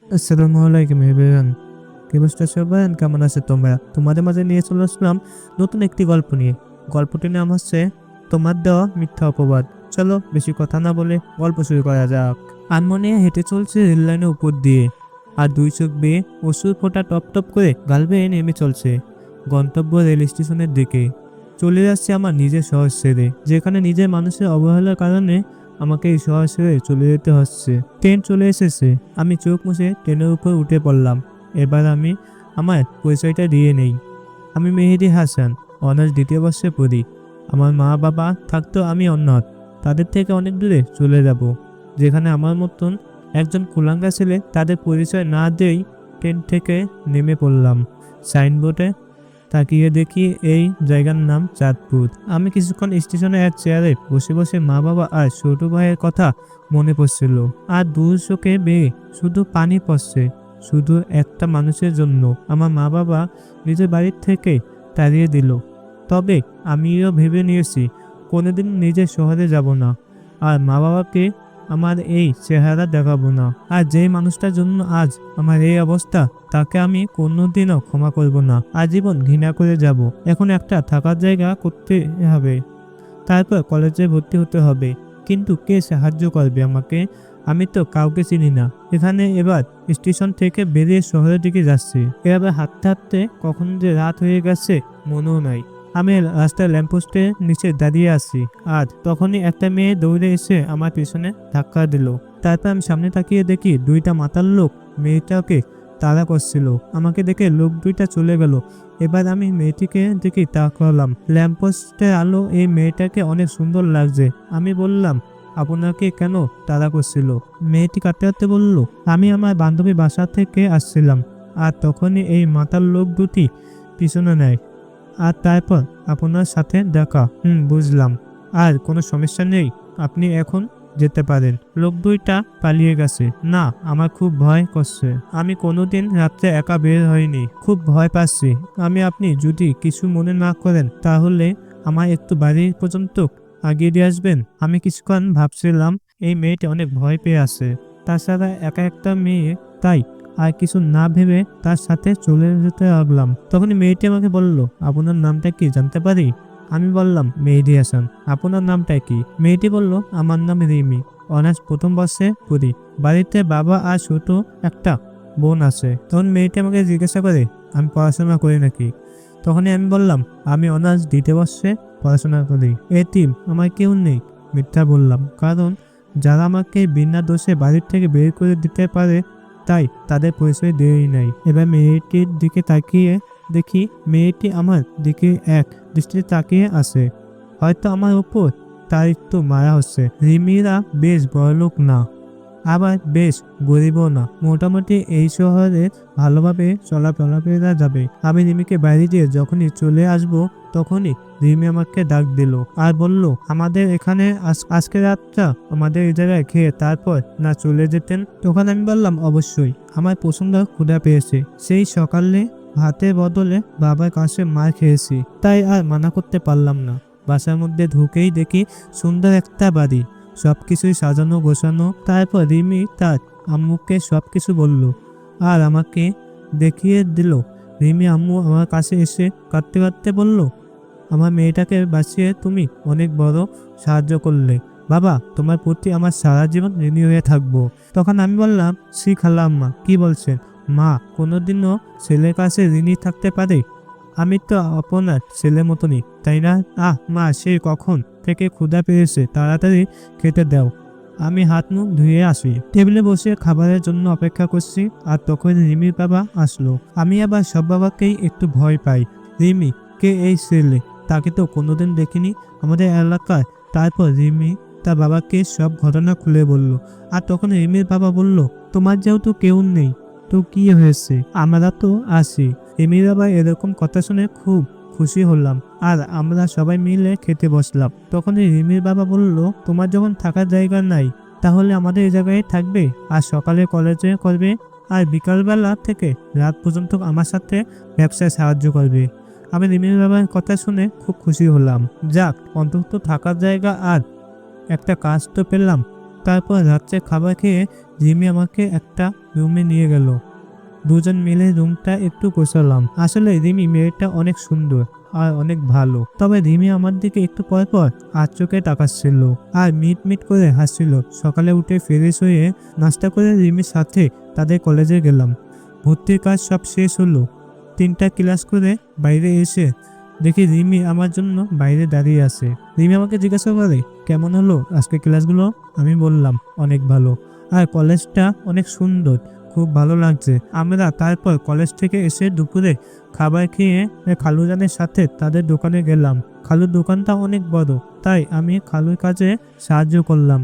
আসসালামু আলাইকুম এভরিওয়ান। কি অবস্থা সবার? কেমন আছে তোমরা? তোমাদের মাঝে নিয়ে চলে আসলাম নতুন একটি গল্প নিয়ে। গল্পটির নাম হচ্ছে তোমার দেওয়া মিথ্যা অপবাদ। চলো বেশি কথা না বলে গল্প শুরু করা যাক। আনমনে হেঁটে চলছে রেল লাইনের উপর দিয়ে, আর দুই চোখ বেয়ে অশ্রুর ফোঁটা টপ টপ করে গাল বেয়ে নেমে চলছে গন্তব্য রেল স্টেশনের দিকে। চলে যাচ্ছে আমার নিজের শহর ছেড়ে, যেখানে নিজের মানুষের অবহেলার কারণে আমাকে এই শহর ছেড়ে চলে যেতে হচ্ছে। ট্রেন চলে এসেছে। আমি চোখ মুছে ট্রেনের উপর উঠে পড়লাম। এবার আমি আমার পরিচয়টা দিয়ে নেই। আমি মেহেদী হাসান, অনার্স দ্বিতীয় বর্ষে পড়ি। আমার মা বাবা থাকতো আমি অনাথ। তাদের থেকে অনেক দূরে চলে যাব, যেখানে আমার মতন একজন কুলাঙ্গা ছেলে তাদের পরিচয় না দিয়েই ট্রেন থেকে নেমে পড়লাম। সাইনবোর্ডে তাকিয়ে দেখি এই জায়গার নাম চাঁদপুর। আমি কিছুক্ষণ স্টেশনে এক চেয়ারে বসে বসে মা বাবা আর ছোট ভাইয়ের কথা মনে পড়ছিল। আর দূর চোখে বেয়ে শুধু পানি পড়ছে, শুধু একটা মানুষের জন্য। আমার মা বাবা নিজের বাড়ির থেকে তাড়িয়ে দিল। তবে আমিও ভেবে নিয়েছি কোনোদিন নিজের শহরে যাব না, আর মা বাবাকে আমার এই চেহারা দেখাবো না। আর যেই মানুষটার জন্য আজ আমার এই অবস্থা, তাকে আমি কোনোদিনও ক্ষমা করব না। আজীবন ঘৃণা করে যাব। এখন একটা থাকার জায়গা করতে হবে, তারপর কলেজে ভর্তি হতে হবে। কিন্তু কে সাহায্য করবে আমাকে? আমি তো কাউকে চিনি না। এখানে এবার স্টেশন থেকে বেরিয়ে শহরের দিকে যাচ্ছি। এভাবে হাঁটতে হাঁটতে কখন যে রাত হয়ে গেছে মনেও নাই। আমি রাস্তার ল্যাম্পপোস্টের নিচে দাঁড়িয়ে আছি, আর তখনই একটা মেয়ে দৌড়ে এসে আমার পিছনে ধাক্কা দিল। তারপর আমি সামনে তাকিয়ে দেখি দুইটা মাতাল লোক মেয়েটাকে তাড়া করছিল। আমাকে দেখে লোক দুইটা চলে গেল। এবার আমি মেয়েটিকে দেখে তাকালাম। ল্যাম্পপোস্টের আলো এই মেয়েটাকে অনেক সুন্দর লাগছে। আমি বললাম, আপনাকে কেন তাড়া করছিল? মেয়েটি কাঁদতে কাঁদতে বলল, আমি আমার বান্ধবী বাসা থেকে আসছিলাম, আর তখনই এই মাতাল লোক দুটি পিছনে নেয়, আর তারপর আপনার সাথে দেখা। বুঝলাম। আর কোনো সমস্যা নেই, আপনি এখন যেতে পারেন। লোক দুইটা পালিয়ে গেছে। না, আমার খুব ভয় করছে। আমি কোনোদিন রাত্রে একা বের হইনি, খুব ভয় পাচ্ছি। আপনি যদি কিছু মনে না করেন তাহলে আমার একটু বাড়ি পর্যন্ত আগিয়ে দিয়ে আসবেন। আমি কিছুক্ষণ ভাবছিলাম এই মেয়েটি অনেক ভয় পেয়ে আছে, তাছাড়া একা একটা মেয়ে, তাই আর কিছু না ভেবে তার সাথে চলে যেতে লাগলাম। তখন মেয়েটি আমাকে বলল, আপনার নামটা কি জানতে পারি? আমি বললাম, মেহেদী হাসান। আপনার নামটা কি? মেয়েটি বলল, আমার নাম রিমি, অনার্স প্রথম বর্ষে পড়ি। বাড়িতে বাবা আর ছোট একটা বোন আছে। তখন মেয়েটি আমাকে জিজ্ঞাসা করে, আমি পড়াশোনা করি নাকি? তখনই আমি বললাম, আমি অনার্স দ্বিতীয় বর্ষে পড়াশোনা করি। এতিম, আমার কেউ নেই। মিথ্যা বললাম, কারণ যারা আমাকে বিনা দোষে বাড়ির থেকে বের করে দিতে পারে, তাই তাদের পরিচয় দেই নাই। এবার মেয়েটির দিকে তাকিয়ে দেখি মেয়েটি আমার দিকে এক দৃষ্টিতে তাকিয়ে আছে। হয়তো আমার উপর তার একটু মায়া হচ্ছে। রিমিরা বেশ বড়লোক না, আবার বেশ গরিবও না। মোটামুটি এই শহরে ভালোভাবে চলাফেরা যাবে। আমি রিমিকে বাইরে দিয়ে যখনই চলে আসব, তখনই রিমি আমাকে ডাক দিল আর বলল, আমাদের এখানে আজকে রাতটা আমাদের এই জায়গায় খেয়ে তারপর না চলে যেতেন? তখন আমি বললাম, অবশ্যই, আমার প্রচন্ড ক্ষুধা পেয়েছে। সেই সকালে ভাতের বদলে বাবার কাছে মার খেয়েছি, তাই আর মানা করতে পারলাম না। বাসার মধ্যে ঢুকেই দেখি সুন্দর একটা বাড়ি, সবকিছুই সাজানো গোছানো। তারপর রিমি তার আম্মুকে সবকিছু বলল আর আমাকে দেখিয়ে দিল। রিমি আম্মু আমার কাছে এসে কাঁদতে কাঁদতে বলল, আমার মেয়েটাকে বাঁচিয়ে তুমি অনেক বড় সাহায্য করলে। বাবা, তোমার প্রতি আমার সারা জীবন ঋণী হয়ে থাকবো। তখন আমি বললাম, শ্রী খালা আম্মা, কি বলছেন? মা কোনোদিনও ছেলের কাছে ঋণী থাকতে পারে? আমি তো আপনার ছেলের মতনই, তাই না? মা, সে কখন থেকে ক্ষুধা পেয়েছে, তাড়াতাড়ি খেতে দাও। আমি হাত মুখ ধুয়ে আসি। টেবিলে বসে খাবারের জন্য অপেক্ষা করছি, আর তখন রিমির বাবা আসলো। আমি আবার সব বাবাকেই একটু ভয় পাই। রিমি, কে এই ছেলে? তাকে তো কোনোদিন দেখিনি আমাদের এলাকায়। তারপর রিমি তার বাবাকে সব ঘটনা খুলে বলল। আর তখন রিমির বাবা বলল, তোমার যেহেতু কেউ নেই, তো কি হয়েছে, আমরা তো আছি। রিমির বাবা এরকম কথা শুনে খুব খুশি হলাম, আর আমরা সবাই মিলে খেতে বসলাম। তখনই রিমির বাবা বলল, তোমার যখন থাকার জায়গা নাই, তাহলে আমাদের এই জায়গায় থাকবে, আর সকালে কলেজে করবে, আর বিকালবেলা থেকে রাত পর্যন্ত আমার সাথে ব্যবসায় সাহায্য করবে। আমি রিমির বাবার কথা শুনে খুব খুশি হলাম। যাক, অন্তত থাকার জায়গা আর একটা কাজ তো পেলাম। তারপর রাত্রে খাবার খেয়ে রিমি আমাকে একটা রুমে নিয়ে গেল। দুজন মিলে রুমটা একটু গোছালাম। আসলে রিমি মেয়েটা অনেক সুন্দর আর অনেক ভালো, তবে রিমি আমার দিকে একটু পর পর আর চোখে তাকাচ্ছিল আর মিট মিট করে হাসছিল। সকালে উঠে ফ্রেশ হয়ে নাস্তা করে রিমির সাথে তাদের কলেজে গেলাম। ভর্তির কাজ সব শেষ হলো। 3টা ক্লাস করে বাইরে এসে দেখি রিমি আমার জন্য বাইরে দাঁড়িয়ে আছে। রিমি আমাকে জিজ্ঞাসা করে, কেমন হলো আজকে ক্লাসগুলো? আমি বললাম, অনেক ভালো, আর কলেজটা অনেক সুন্দর, খুব ভালো লাগছে। আমরা তারপর কলেজ থেকে এসে দুপুরে খাবার খেয়ে খালুজানের সাথে তাদের দোকানে গেলাম। খালুর দোকানটা অনেক বড়, তাই আমি খালুর কাজে সাহায্য করলাম।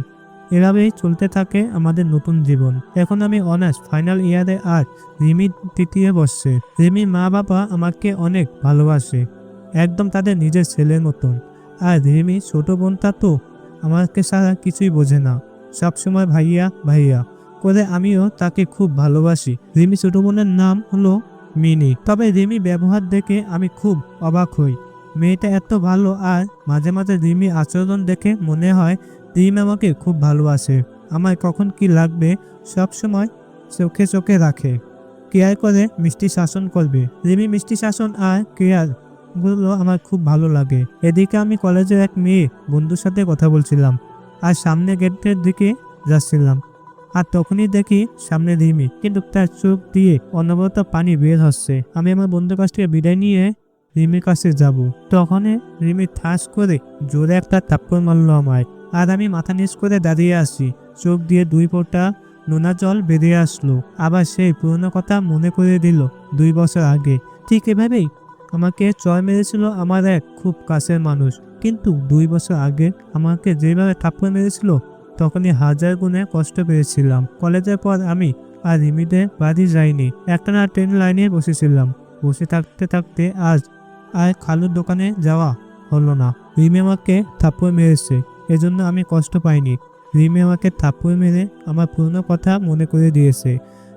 এভাবেই চলতে থাকে আমাদের নতুন জীবন। এখন আমি অনার্স ফাইনাল ইয়ারে আর রিমি তৃতীয় বর্ষে। রিমির মা বাবা আমাকে অনেক ভালোবাসে, একদম তাদের নিজের ছেলের মতন। আর রিমি ছোট বোনটা তো আমাকে ছাড়া কিছুই বোঝে না, সবসময় ভাইয়া ভাইয়া করে। আমিও তাকে খুব ভালোবাসি। রিমি ছোট বোনের নাম হলো মিনি, তবে রিমি ব্যবহার দেখে আমি খুব অবাক হই। মেয়েটা এত ভালো, আর মাঝে মাঝে রিমি আচরণ দেখে মনে হয় রিমি আমাকে খুব ভালোবাসে। আমার কখন কি লাগবে সব সময় চোখে চোখে রাখে, কেয়ার করে, মিষ্টি শাসন করবে। রিমি মিষ্টি শাসন আর কেয়ার গুলো আমার খুব ভালো লাগে। এদিকে আমি কলেজের এক মেয়ে বন্ধুর সাথে কথা বলছিলাম আর সামনে গেটের দিকে যাচ্ছিলাম, আর তখনই দেখি সামনে রিমি, কিন্তু তার চোখ দিয়ে অনবরত পানি বের হচ্ছে। আমি আমার বন্ধুর কাছ থেকে বিদায় নিয়ে রিমির কাছে যাব, তখনই রিমি ঠাস করে জোরে একটা থাপ্পড় মারলো আমায়। আর আমি মাথা নিচ করে দাঁড়িয়ে আছি, চোখ দিয়ে 2 ফোঁটা নোনা জল বেরিয়ে আসলো। আবার সেই পুরনো কথা মনে করে দিল 2 বছর আগে। ঠিক এভাবেই আমাকে চর মেরেছিল আমার এক খুব কাছের মানুষ, কিন্তু 2 বছর আগে আমাকে যেভাবে থাপ্পড় মেরেছিল তখনই হাজার গুণে কষ্ট পেয়েছিলাম। কলেজের পর আমি আর রিমিদের বাড়ি যাইনি, একটানা ট্রেন লাইনে বসেছিলাম। বসে থাকতে থাকতে আজ আর খালুর দোকানে যাওয়া হলো না। রিমি আমাকে থাপ্পড় মেরেছে, এজন্য আমি কষ্ট পাইনি। রিমি আমাকে থাপ্পড় মেরে আমার পুরনো কথা মনে করে দিয়েছে,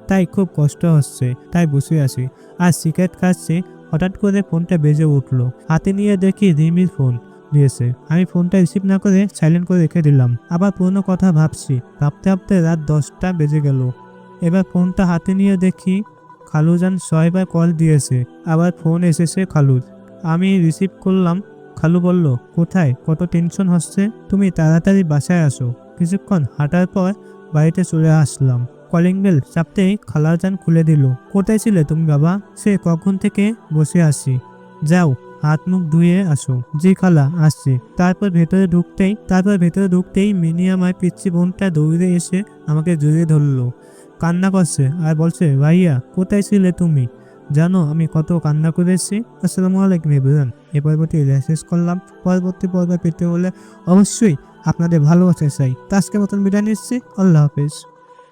তাই খুব কষ্ট হচ্ছে। তাই বসে আছি আর সিগারেট খাচ্ছি। হঠাৎ করে ফোনটা বেজে উঠলো, হাতে নিয়ে দেখি রিমির ফোন দিয়েছে। আমি ফোনটা রিসিভ না করে সাইলেন্ট করে রেখে দিলাম। আবার পুরনো কথা ভাবছি, ভাবতে ভাবতে রাত 10টা বেজে গেল। এবার ফোনটা হাতে নিয়ে দেখি খালুজান 6 বার কল দিয়েছে। আবার ফোন এসেছে খালুর, আমি রিসিভ করলাম। খালু বলল, কোথায়? কত টেনশন হচ্ছে, তুমি তাড়াতাড়ি বাসায় আসো। কিছুক্ষণ হাঁটার পর বাড়িতে চলে আসলাম। কলিং বেল চাপতেই খালাজান খুলে দিল। কোথায় ছিলে তুমি বাবা? সে কখন থেকে বসে আছি, যাও হাত মুখ ধুয়ে আসো। জি খালা, আসছি। তারপর ভেতরে ঢুকতেই মিনি আমার পিচ্ছি বোনটা দৌড়ে এসে আমাকে জড়িয়ে ধরলো, কান্না করছে আর বলছে, ভাইয়া কোথায় ছিলে তুমি? জানো আমি কত কান্না করেছি। আসসালামু আলাইকুম এভরিওয়ান। এ পর্বটি শেষ করলাম। পরবর্তী পর্ব পেতে হলে অবশ্যই আপনাদের ভালোবাসা চাই। তো আজকের মতন বিদায় নিচ্ছি। আল্লাহ হাফেজ।